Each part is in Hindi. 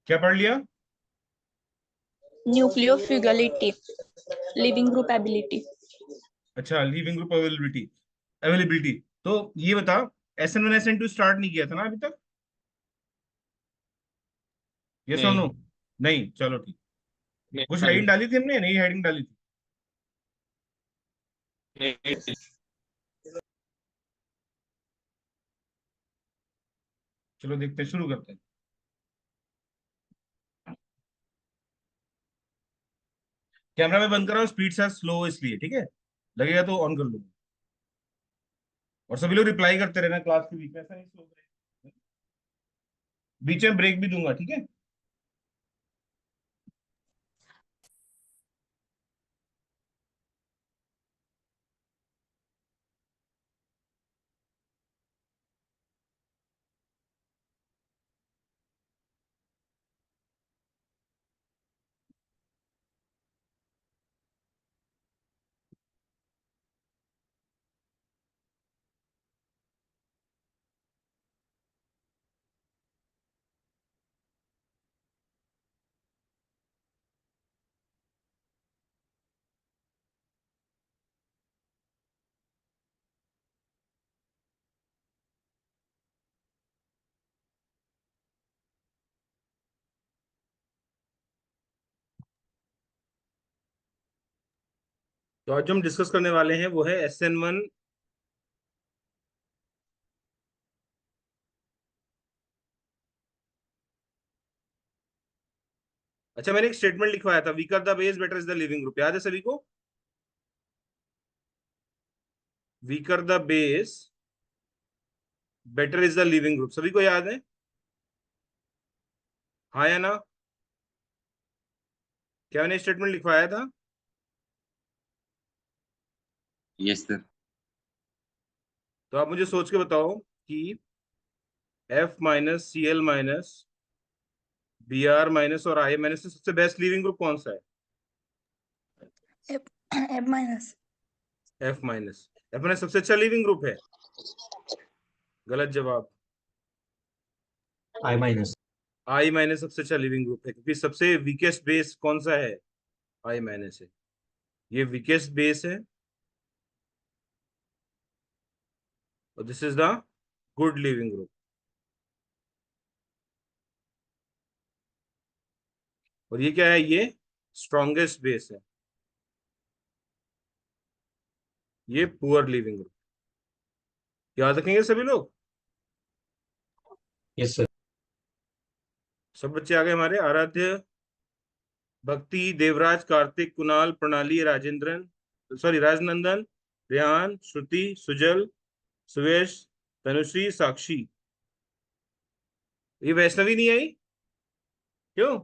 क्या पढ़ लिया? न्यूक्लियोफिलिटी, लिविंग ग्रुप एबिलिटी। अच्छा, लीविंग ग्रुप अवेलेबिलिटी। अवेलेबिलिटी। तो ये बता, SN1 SN2 स्टार्ट नहीं किया था ना अभी तक? ये सुनो। नहीं नहीं, चलो ठीक। कुछ नहीं हेडिंग डाली थी हमने, नहीं हेडिंग डाली थी? नहीं। चलो देखते हैं, शुरू करते हैं। कैमरा में बंद कर रहा हूँ, स्पीड से स्लो इसलिए, ठीक है? लगेगा तो ऑन कर लूंगा। और सभी लोग रिप्लाई करते रहना क्लास के बीच में, ऐसा नहीं स्लो करें। बीच में ब्रेक भी दूंगा, ठीक है? तो आज जो हम डिस्कस करने वाले हैं वो है SN1। अच्छा, मैंने एक स्टेटमेंट लिखवाया था, weaker the base better is the leaving group, याद है सभी को? Weaker the base better is the leaving group, सभी को याद है? हाँ या ना? क्या मैंने स्टेटमेंट लिखवाया था? Yes sir. तो आप मुझे सोच के बताओ कि F-Cl- Br- और I- से सबसे बेस्ट लिविंग ग्रुप कौन सा है? F minus. F-। सबसे अच्छा लिविंग ग्रुप है? गलत जवाब। I- सबसे अच्छा लिविंग ग्रुप है, क्योंकि सबसे वीकेस्ट बेस कौन सा है? I- है। ये वीकेस्ट बेस है, और this is the good leaving group. और ये क्या है? ये स्ट्रॉन्गेस्ट बेस है, ये पुअर लिविंग ग्रुप। याद रखेंगे सभी लोग? Yes sir. सब बच्चे आ गए हमारे? आराध्य, भक्ति, देवराज, कार्तिक, कुणाल, प्रणाली, राजेंद्रन, सॉरी राजनंदन, रेहान, श्रुति, सुजल, सुवेश, तनुश्री, साक्षी। ये वैष्णवी नहीं आई, क्यों?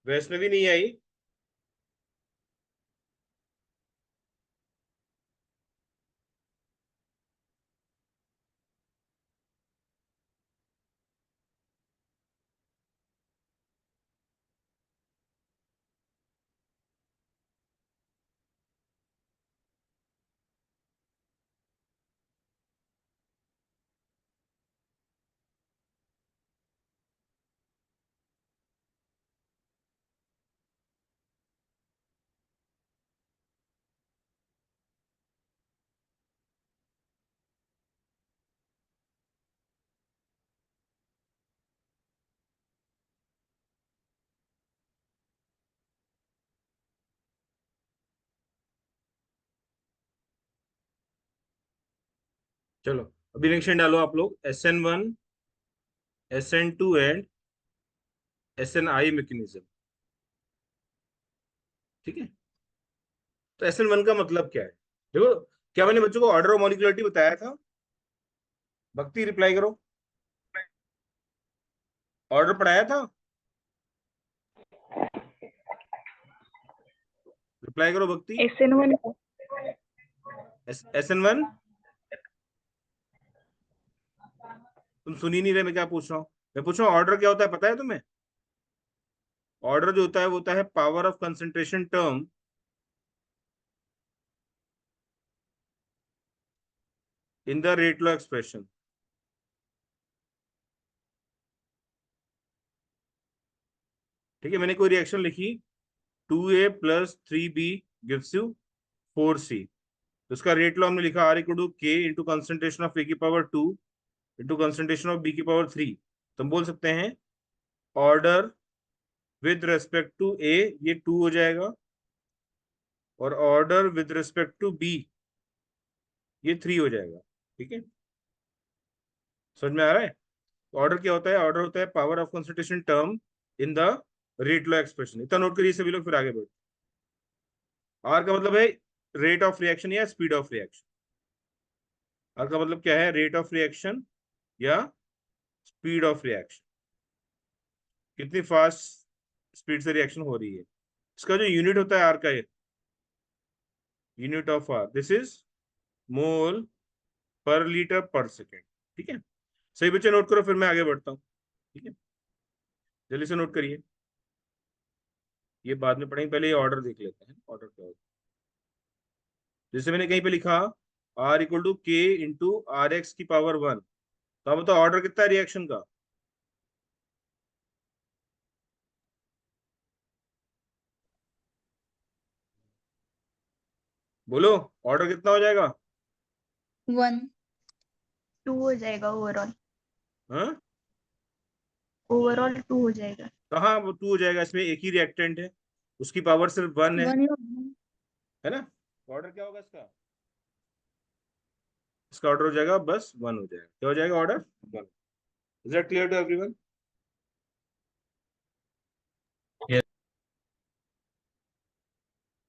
वैष्णवी नहीं आई? चलो अभी रिएक्शन डालो आप लोग। SN1, SN2 and SNI mechanism, ठीक है? तो SN1 का मतलब क्या है? देखो, क्या मैंने बच्चों को ऑर्डर ऑफ मॉलिक्यूलरिटी बताया था? भक्ति रिप्लाई करो। ऑर्डर पढ़ाया था? रिप्लाई करो भक्ति। SN1 SN1, तुम सुन ही नहीं रहे मैं क्या पूछ रहा हूँ? मैं पूछ रहा हूँ ऑर्डर क्या होता है, पता है तुम्हें? ऑर्डर जो होता है वो होता है power of concentration term in the rate law expression. ठीक है, मैंने कोई रिएक्शन लिखी 2a + 3b gives you 4c, तो उसका रेट लॉ हमने लिखा R = K into concentration of A की power 2 into concentration of B की पावर 3। तो हम बोल सकते हैं order with respect to A ये 2 हो जाएगा, और order with respect to B ये 3 हो जाएगा। ठीक है, समझ में आ रहा है? ऑर्डर क्या होता है? ऑर्डर होता है power of concentration term in the rate law expression. इतना नोट करिए सभी लोग, फिर आगे बढ़ो। आर का मतलब है रेट ऑफ रिएक्शन या स्पीड ऑफ रिएक्शन। आर का मतलब क्या है? रेट ऑफ रिएक्शन या स्पीड ऑफ रिएक्शन, कितनी फास्ट स्पीड से रिएक्शन हो रही है। इसका जो यूनिट होता है आर का, unit of R, this is mole per litre पर सेकेंड। ठीक है, सही बच्चे नोट करो, फिर मैं आगे बढ़ता हूँ। ठीक है, जल्दी से नोट करिए, ये बाद में पढ़ेंगे, पहले ये ऑर्डर देख लेते हैं ऑर्डर क्या होता है। जैसे मैंने कहीं पे लिखा R = K इंटू RX की पावर 1, तो अब बताओ ऑर्डर कितना है रिएक्शन का? बोलो, ऑर्डर कितना हो जाएगा? 1। 2 हो जाएगा ओवरऑल। हाँ, ओवरऑल 2 हो जाएगा। कहाँ वो 2 हो जाएगा? इसमें एक ही रिएक्टेंट है, उसकी पावर सिर्फ 1 है 1 है ना? ऑर्डर क्या होगा इसका? इसका ऑर्डर हो जाएगा बस 1 हो जाएगा। क्या हो जाएगा? Order 1। Is that clear to everyone? Yes.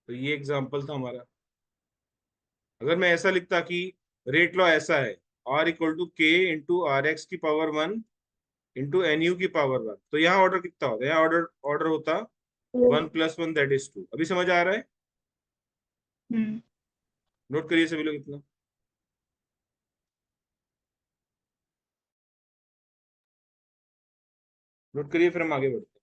तो ये एग्जांपल था हमारा। अगर मैं ऐसा लिखता कि रेट लॉ ऐसा है, R = K इंटू RX की पावर 1 इंटू NU की पावर 1, तो यहाँ ऑर्डर कितना होता है? यहाँ ऑर्डर ऑर्डर होता 1 + 1 दैट इज 2। अभी समझ आ रहा है? हम्म। नोट करिए सभी लोग इतना। नोट करिए, फिर हम आगे बढ़ते हैं।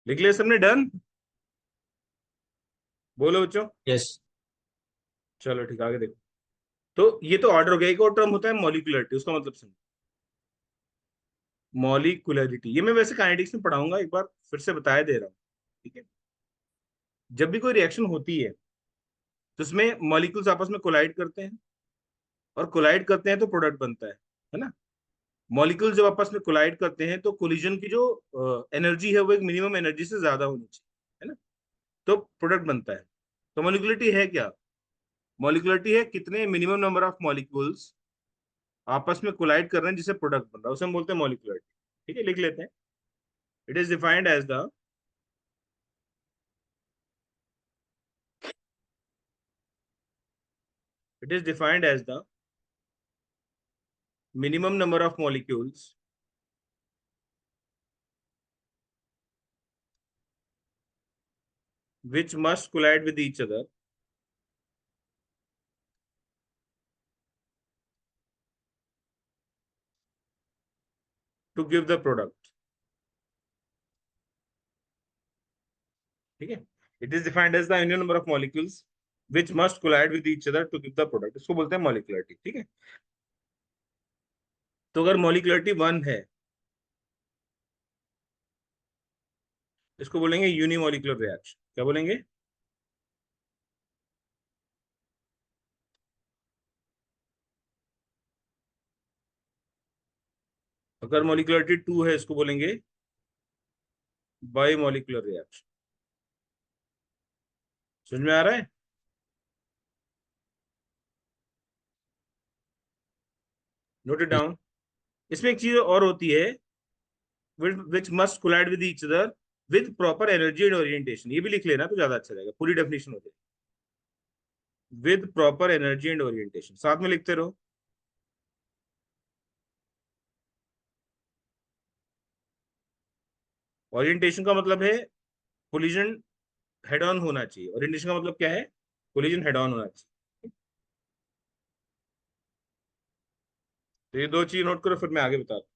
लिख लिया सबने? डन? बोलो बच्चों। यस। चलो ठीक, आगे देखो। तो ये तो ऑर्डर हो गया। एक और टर्म होता है मॉलिक्युलरिटी, उसका मतलब समझो। मॉलिक्युलरिटी ये मैं वैसे काइनेटिक्स में पढ़ाऊंगा, एक बार फिर से बताया दे रहा हूँ। ठीक है, जब भी कोई रिएक्शन होती है तो उसमें मॉलिक्यूल्स आपस में कोलाइड करते हैं, और कोलाइड करते हैं तो प्रोडक्ट बनता है ना। मॉलिक्यूल जब आपस में कोलाइड करते हैं तो कोलिजन की जो एनर्जी है वो एक मिनिमम एनर्जी से ज्यादा होनी चाहिए, है ना, तो प्रोडक्ट बनता है। तो मॉलिक्युलरिटी है क्या? मॉलिक्युलरिटी है कितने मिनिमम नंबर ऑफ मॉलिक्यूल्स आपस में कोलाइड कर रहे हैं जिससे प्रोडक्ट बन रहा है, उसे हम बोलते हैं मॉलिक्युलरिटी। ठीक है, लिख लेते हैं। It is defined as the it is defined as the minimum number of molecules which must collide with each other to give the product. ठीक है, it is defined as the minimum number of molecules which must collide with each other to give the product. इसको बोलते हैं मॉलिक्युलरिटी। ठीक है, तो अगर मॉलिक्युलरिटी 1 है, इसको बोलेंगे यूनिमॉलिक्यूलर रिएक्शन। क्या बोलेंगे? अगर मॉलिक्युलरिटी 2 है, इसको बोलेंगे बाइमॉलिक्यूलर रिएक्शन। समझ में आ रहा है? Note it down. इसमें एक चीज और होती है, which must collide with each other with proper energy and orientation। ये भी लिख लेना तो ज्यादा अच्छा रहेगा, पूरी डेफिनेशन हो जाएगी। With proper energy and orientation, साथ में लिखते रहो। ओरिएंटेशन का मतलब है कोलिजन हेड ऑन होना चाहिए। ओरिएंटेशन का मतलब क्या है? कोलिजन हेड ऑन होना चाहिए। तो ये दो चीज नोट करो, फिर मैं आगे बता दूं।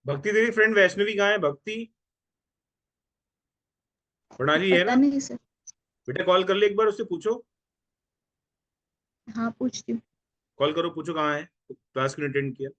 भक्ति तेरी फ्रेंड वैष्णवी कहाँ है? भक्ति, प्रणाली है पता ना? नहीं सर। बेटा कॉल कर ले एक बार, उससे पूछो। हाँ पूछती हूँ। कॉल करो, पूछो कहाँ है, क्लास क्यों अटेंड किया।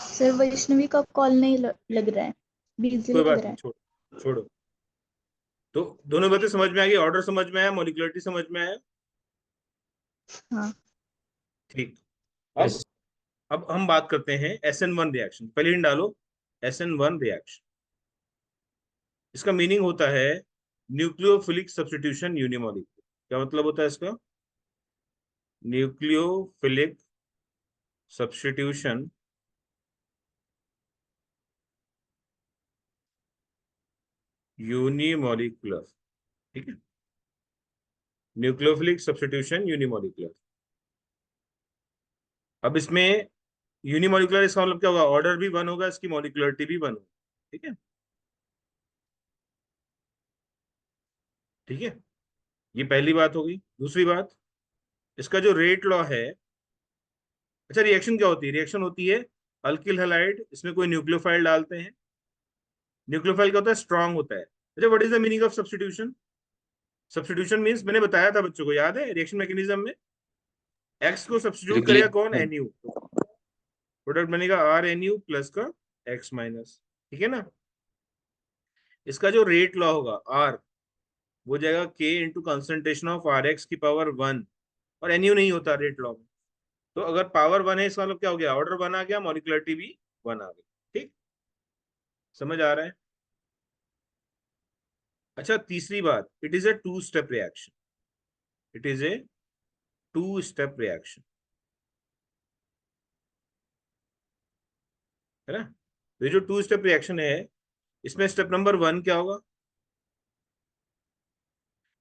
सर वैष्णवी का कॉल नहीं लग रहा है, बिजी कोई लग बात रहा नहीं, है। छोड़ो। तो दोनों बातें समझ में आ गई, ऑर्डर समझ में आया, मॉलिक्युलरिटी समझ में आया। हाँ। ठीक। Yes. अब हम बात करते हैं SN1 रिएक्शन। पहले इन डालो, SN1 रिएक्शन। इसका मीनिंग होता है न्यूक्लियोफिलिक सब्स्टिट्यूशन यूनिमॉलिक्यूलर। क्या मतलब होता है इसका? Nucleophilic substitution unimolecular. ठीक है, न्यूक्लियोफिलिक सब्स्टिट्यूशन यूनिमॉलिक्यूलर। अब इसमें यूनिमॉलिक्यूलर इसका मतलब क्या होगा? ऑर्डर भी वन होगा, इसकी मॉलिक्युलरिटी भी वन होगी। ठीक है, ठीक है, ये पहली बात होगी। दूसरी बात, इसका जो रेट लॉ है। अच्छा, रिएक्शन क्या होती है? रिएक्शन होती है अल्किल हैलाइड, इसमें कोई न्यूक्लियोफाइल डालते हैं। न्यूक्लियोफाइल क्या होता है? स्ट्रांग होता है। अच्छा, what is the meaning of substitution? Substitution means, मैंने बताया था बच्चों को, याद है रिएक्शन मैकेनिज्म में? एक्स को सब्स्टिट्यूट करेगा कौन? Replace- NU। प्रोडक्ट बनेगा RNU प्लस का X माइनस। ठीक है ना? इसका जो रेट लॉ होगा R, वो जाएगा K into concentration of RX की पावर 1। और NU नहीं होता रेट लॉ में। तो अगर पावर 1 है, इसका मतलब क्या हो गया? ऑर्डर 1 आ गया, मॉलिक्युलरिटी भी 1 आ गई। ठीक, समझ आ रहा है? अच्छा, तीसरी बात, it is a two step reaction. It is a two step reaction, है ना? तो ये जो टू स्टेप रिएक्शन है, इसमें स्टेप नंबर 1 क्या होगा?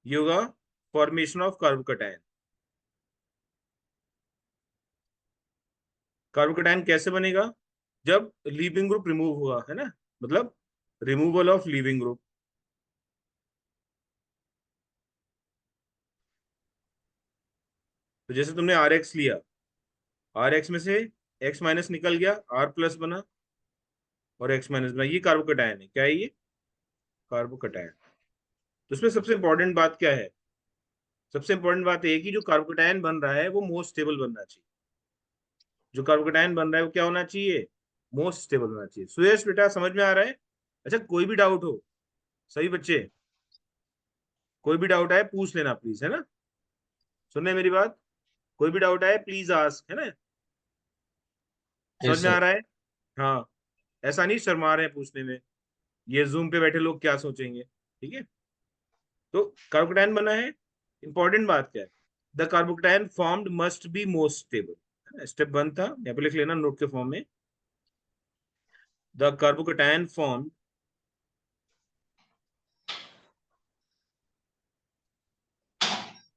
ये होगा फॉर्मेशन ऑफ कार्बोकैटायन। कार्बोकैटायन कैसे बनेगा? जब लीविंग ग्रुप रिमूव हुआ, है ना? मतलब रिमूवल ऑफ लीविंग ग्रुप। तो जैसे तुमने RX लिया, RX में से X माइनस निकल गया, R प्लस बना और X माइनस बना। ये कार्बोकैटायन है। क्या है ये? कार्बोकैटायन। तो इसमें सबसे इंपॉर्टेंट बात क्या है? सबसे इंपॉर्टेंट बात यह है कि जो कार्बोकैटायन बन रहा है वो मोस्ट स्टेबल बनना चाहिए। जो कार्बोकैटायन बन रहा है वो क्या होना चाहिए? मोस्ट स्टेबल होना चाहिए। सुयश बेटा, समझ में आ रहा है? अच्छा, कोई भी डाउट हो, सही बच्चे, कोई भी डाउट आए पूछ लेना प्लीज, है ना? सुन रहे हैं मेरी बात? कोई भी डाउट आए प्लीज आस्क, है ना? समझ Yes, में आ sir. रहा है? हाँ, ऐसा नहीं शर्मा रहे हैं पूछने में। ये जूम पे बैठे लोग क्या सोचेंगे? ठीक है, तो कार्बोकैटायन बना है। इंपॉर्टेंट बात क्या है? The carbocation formed must be most stable. Step 1 था, यहाँ पे लिख लेना नोट के फॉर्म में। The carbocation formed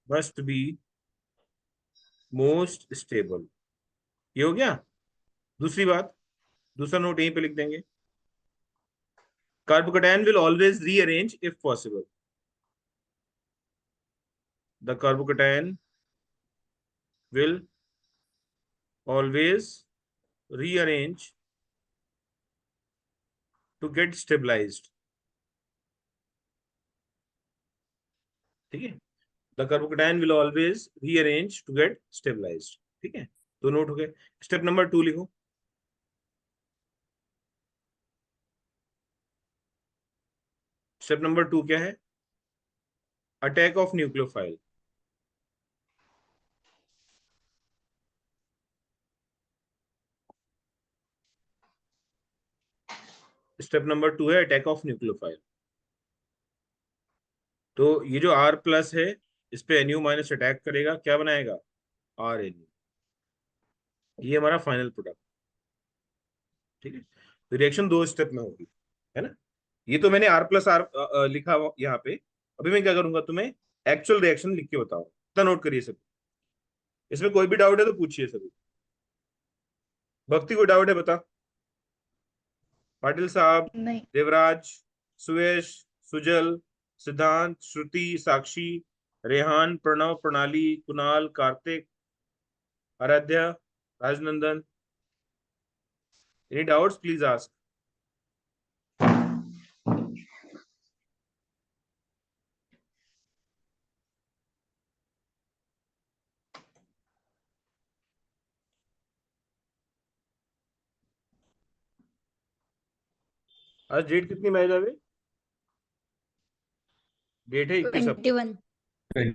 must be most stable. ये हो गया। दूसरी बात, दूसरा नोट यहीं पे लिख देंगे। Carbocation will always rearrange if possible. The carbocation will always rearrange to get stabilised. ठीक है, the carbocation will always rearrange to get stabilised. ठीक है, तो नोट हो गए। स्टेप नंबर 2 लिखो। स्टेप नंबर 2 क्या है? Attack of nucleophile. Step number 2 है अटैक ऑफ न्यूक्लियोफाइल। तो ये जो R प्लस है, इस पे NU माइनस अटैक करेगा, क्या बनाएगा? RNU। ये हमारा फाइनल प्रोडक्ट। ठीक है, तो रिएक्शन 2 स्टेप में होगी, है ना? ये तो मैंने R प्लस R लिखा हुआ यहाँ पे। अभी मैं क्या करूंगा, तुम्हें एक्चुअल रिएक्शन लिख के बताऊँ। इतना नोट करिए सब। इसमें कोई भी डाउट है तो पूछिए सभी। भक्ति, कोई डाउट है बता। पाटिल साहब, नहीं। देवराज, सुयश, सुजल, सिद्धांत, श्रुति, साक्षी, Rehan, Pranav, Pranali, Kunal, Kartik, Aaradhya, Rajnandan, any doubts please ask. आज डेट कितनी बाय द वे? डेट है 21 अप्रैल। 21।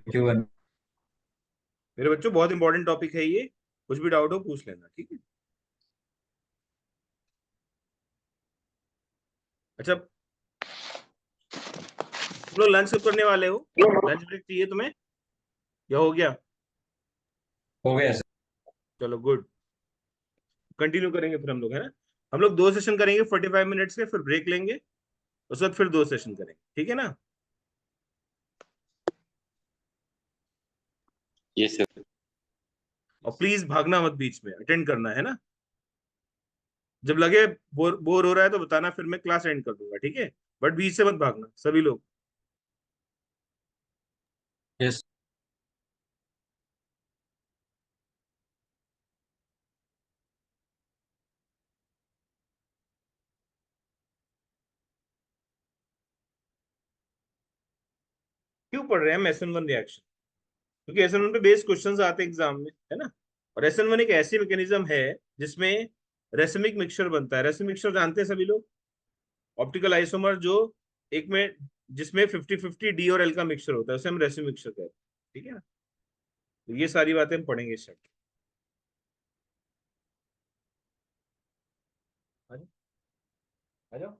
21। मेरे बच्चों बहुत इंपॉर्टेंट टॉपिक है ये, कुछ भी डाउट हो पूछ लेना, ठीक है? अच्छा, तुम लोग लंच कब करने वाले हो? लंच ब्रेक चाहिए तुम्हें या हो गया? हो गया सर। चलो गुड, कंटिन्यू करेंगे फिर हम लोग, है ना? हम लोग 2 सेशन करेंगे 45 मिनट्स के, फिर ब्रेक लेंगे, उस वक्त फिर 2 सेशन करेंगे, ठीक है ना? Yes sir. और प्लीज भागना मत, बीच में अटेंड करना है ना? जब लगे बोर बोर हो रहा है तो बताना, फिर मैं क्लास एंड कर दूंगा, ठीक है? बट बीच से मत भागना सभी लोग। यस। क्यों पढ़ रहे हैं हम SN1 रिएक्शन? क्योंकि SN1 पे बेस्ड क्वेश्चंस आते हैं एग्जाम में, है ना? और SN1 एक ऐसी मैकेनिज्म है जिसमें रेसिमिक मिक्सचर बनता है। रेसिमिक मिक्सचर जानते हैं सभी लोग? ऑप्टिकल आइसोमर जो एक में, जिसमें 50-50 डी और एल का मिक्सचर होता है, उसे हम रेसिमिक मिक्सचर कहते हैं, ठीक है ना? तो ये सारी बातें हम पढ़ेंगे इस चैप्टर। आ जाओ, आ जाओ।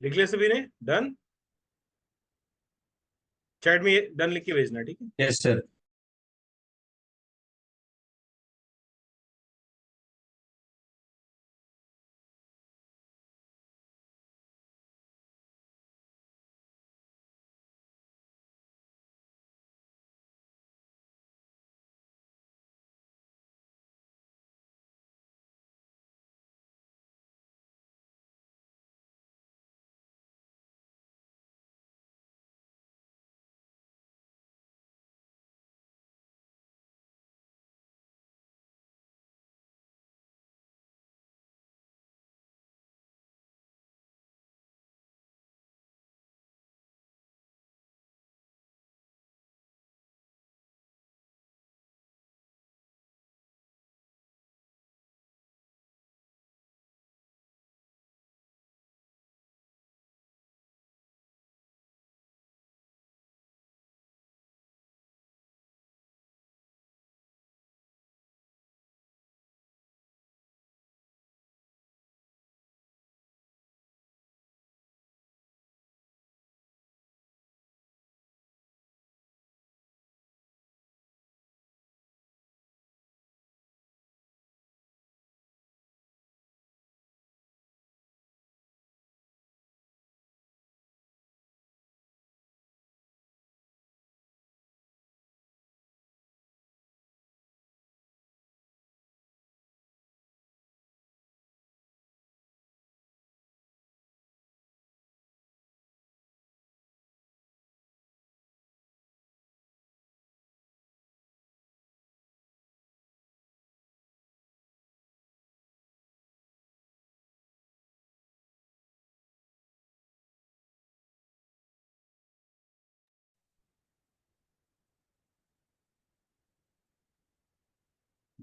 लिख लिया सभी ने? डन? चैट में डन लिख के भेजना, ठीक है? Yes sir.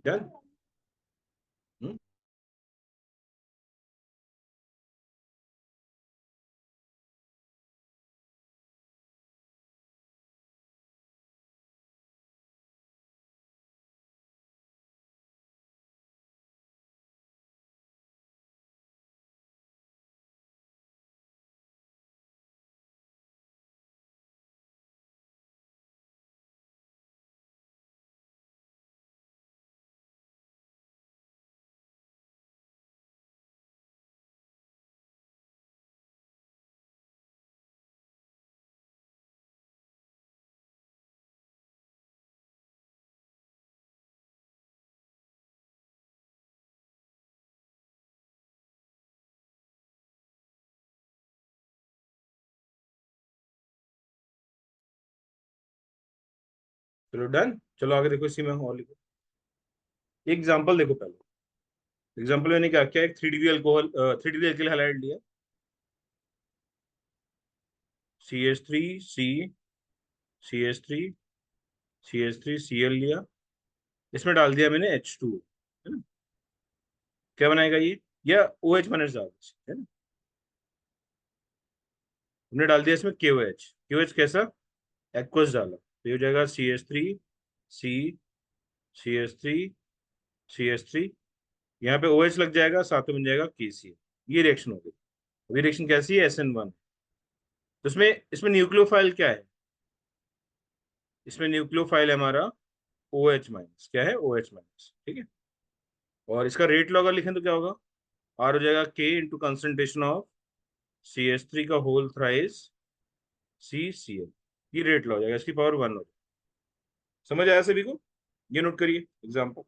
डन। चलो डन। चलो आगे देखो, इसी में और लिखो। एग्जाम्पल देखो पहले। एग्जाम्पल मैंने क्या किया, एक 3D alcohol 3D alkyl halide लिया, CH3 C CH3 CH3 Cl लिया, इसमें डाल दिया मैंने H2, है ना। क्या बनाएगा ये, या OH माइनस डाल है ना। हमने डाल दिया इसमें KOH कैसा, एक्वस डाला, तो ये हो जाएगा CH3 C CH3 CH3, यहाँ पे OH लग जाएगा, साथ में बन जाएगा KCl। ये रिएक्शन हो गई। अभी रिएक्शन कैसी है, SN1। तो इसमें इसमें न्यूक्लियोफाइल क्या है, इसमें न्यूक्लियोफाइल है हमारा OH माइनस, क्या है OH माइनस, ठीक है। और इसका रेट लॉग अगर लिखें तो क्या होगा, R हो जाएगा K into concentration of CH3 का होल थ्राइस CCl। ये रेट लॉग हो जाएगा, इसकी पावर 1 हो जाएगा। समझ आया सभी को, ये नोट करिए एग्जाम्पल।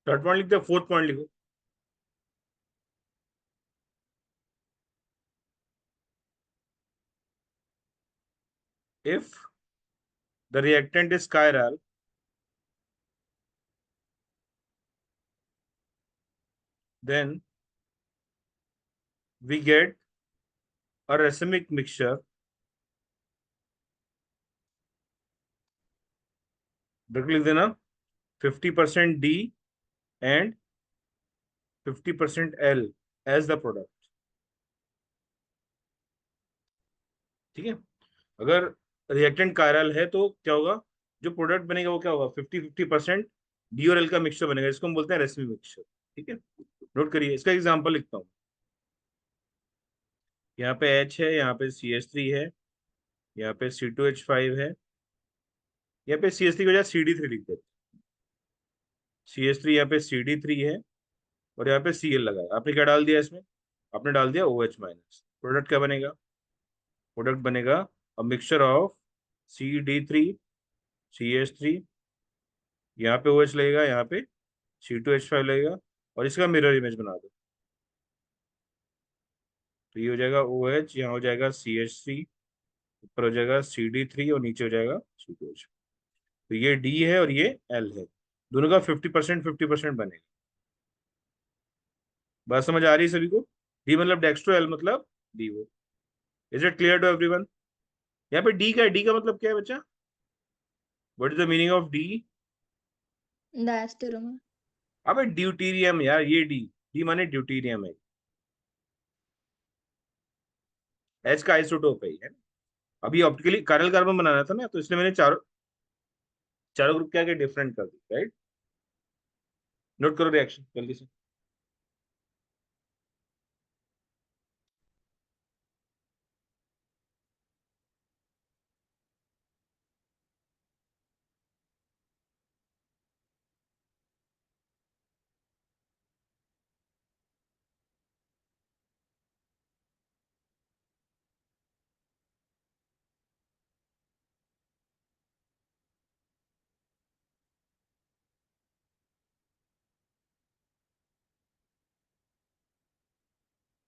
थर्ड पॉइंट लिखते हैं, फोर्थ पॉइंट लिखो। If the reactant is chiral, then we get a racemic mixture, लिख देना, 50% D and 50% L as the product, ठीक है। अगर रिएक्टेंट कायरल है तो क्या होगा, जो प्रोडक्ट बनेगा वो क्या होगा, 50-50% डी और एल का मिक्सचर बनेगा, इसको हम बोलते हैं रेसिमी मिक्सचर, ठीक है। नोट करिए, इसका एग्जांपल लिखता हूँ। यहाँ पे H है, यहाँ पे CH3 है, यहाँ पे C2H5 है, यहाँ पे CH3 की वजह CD3 लिख देते, CH3 यहाँ पे CD3 है, और यहाँ पे Cl लगा है। आपने क्या डाल दिया इसमें, आपने डाल दिया OH माइनस। प्रोडक्ट क्या बनेगा, प्रोडक्ट बनेगा a mixture of CD3 CH3, यहाँ पे OH लगेगा, यहाँ पे C2H5 लगेगा, और इसका मिरर इमेज बना दो, तो ये हो जाएगा OH, यहाँ हो जाएगा CH3, ऊपर हो जाएगा CD3 और नीचे हो जाएगा C2H। तो ये D है और ये L है, दोनों का 50% बनेगा। बात समझ आ रही है सभी को, D मतलब डेक्स्ट्रो, L मतलब DO। Is it clear to everyone. यहाँ पे D का है, D का मतलब क्या है बच्चा, what is the meaning of D, डायस्टेरोमर। अबे ड्यूटीरियम यार, ये डी माने ड्यूटीरियम है, एच का आइसोटोप है ना। अभी ऑप्टिकली कायरल कार्बन बनाना था ना, तो इसलिए मैंने चारों चारों ग्रुप क्या डिफरेंट कर दी, राइट। नोट करो रिएक्शन जल्दी से।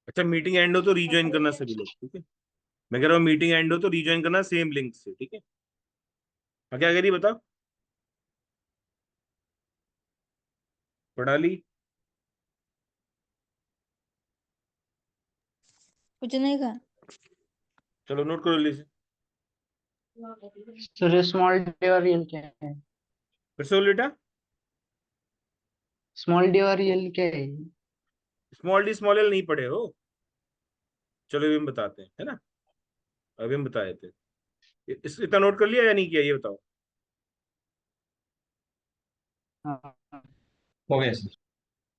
अच्छा, मीटिंग एंड हो तो रीज्वाइन करना सभी लोग, ठीक है। मैं कह रहा हूँ मीटिंग एंड हो तो रीज्वाइन करना सेम लिंक से, ठीक है। हाँ, क्या करिए बताओ प्रणाली। कुछ नहीं कहा। चलो नोट करो जल्दी से। सर स्मॉल डी और एल क्या है? फिर से बोल बेटा। स्मॉल डी और एल क्या है? स्मॉल डी स्मॉल एल नहीं पढ़े हो? चलो अभी हम बताते हैं, है ना। अभी हम बता देते हैं। इतना नोट कर लिया या नहीं किया, ये बताओ। हाँ। हो गया सर।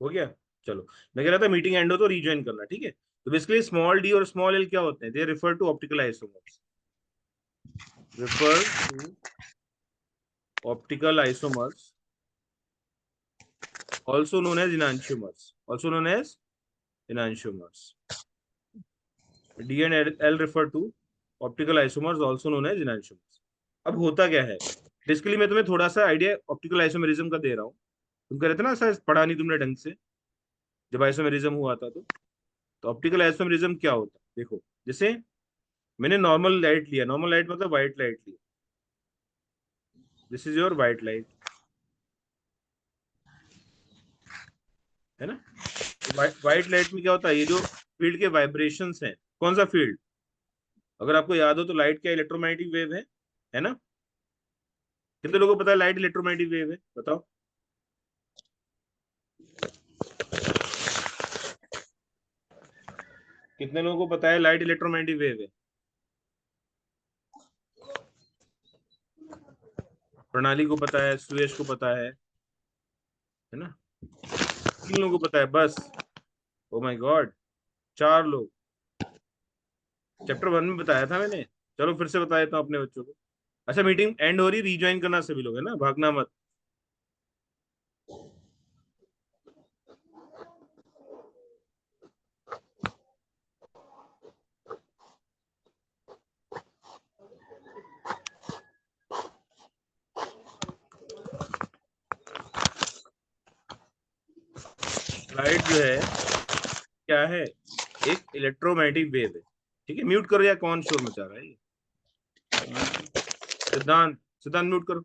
हो गया। चलो, मैं कह रहा था मीटिंग एंड हो तो रीज्वाइन करना, ठीक है। तो बेसिकली स्मॉल डी और स्मॉल एल क्या होते हैं? They refer to optical isomers, refer to optical isomers also known as enantiomers, also known as enantiomers. D and L refer to optical isomers also known as enantiomers. अब होता क्या है, बेसिकली मैं तुम्हें थोड़ा सा आइडिया ऑप्टिकल आइसोमेरिज्म का दे रहा हूँ। तुम कह रहे थे ना सर पढ़ा नहीं तुमने ढंग से जब आइसोमेरिज्म हुआ था, तो ऑप्टिकल आइसोमेरिज्म क्या होता है देखो। जैसे मैंने नॉर्मल लाइट लिया, नॉर्मल लाइट मतलब व्हाइट लाइट लिया, this is your white light, है ना। व्हाइट लाइट में क्या होता है, ये जो फील्ड के वाइब्रेशंस हैं, कौन सा फील्ड? अगर आपको याद हो तो लाइट क्या इलेक्ट्रोमैग्नेटिक वेव है ना। कितने लोगों को पता है लाइट इलेक्ट्रोमैग्नेटिक वेव है, बताओ। कितने लोगों को पता है लाइट इलेक्ट्रोमैग्नेटिक वेव है? प्रणाली को पता है, सुरेश को पता है ना। 3 लोगों को पता है बस। ओ माय गॉड, 4 लोग। चैप्टर 1 में बताया था मैंने। चलो फिर से बता देता हूँ अपने बच्चों को। अच्छा, मीटिंग एंड हो रही, रीज्वाइन करना सभी लोग, है ना, भागना मत। लाइट जो है क्या है, एक इलेक्ट्रोमैग्नेटिक वेव है, ठीक है। म्यूट करो या कौन शोर मचा रहा है ये? सिद्धांत, सिद्धांत म्यूट करो।